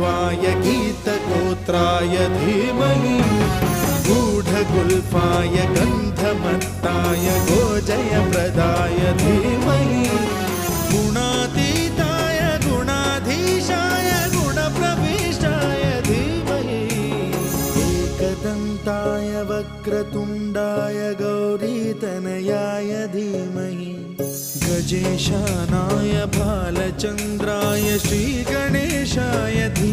वक्रतुण्डमहाकाय गीतगोत्राय धीमहि गूढगुल्फाय गन्धमत्ताय गोजयप्रदाय धीमहि गुणातीताय गुणाधीशाय गुणप्रविष्टाय धीमहि एकदन्ताय वक्रतुण्डाय गौरीतनयाय धीमहि गजेशानाय भालचन्द्राय श्रीगणेशाय धीमहि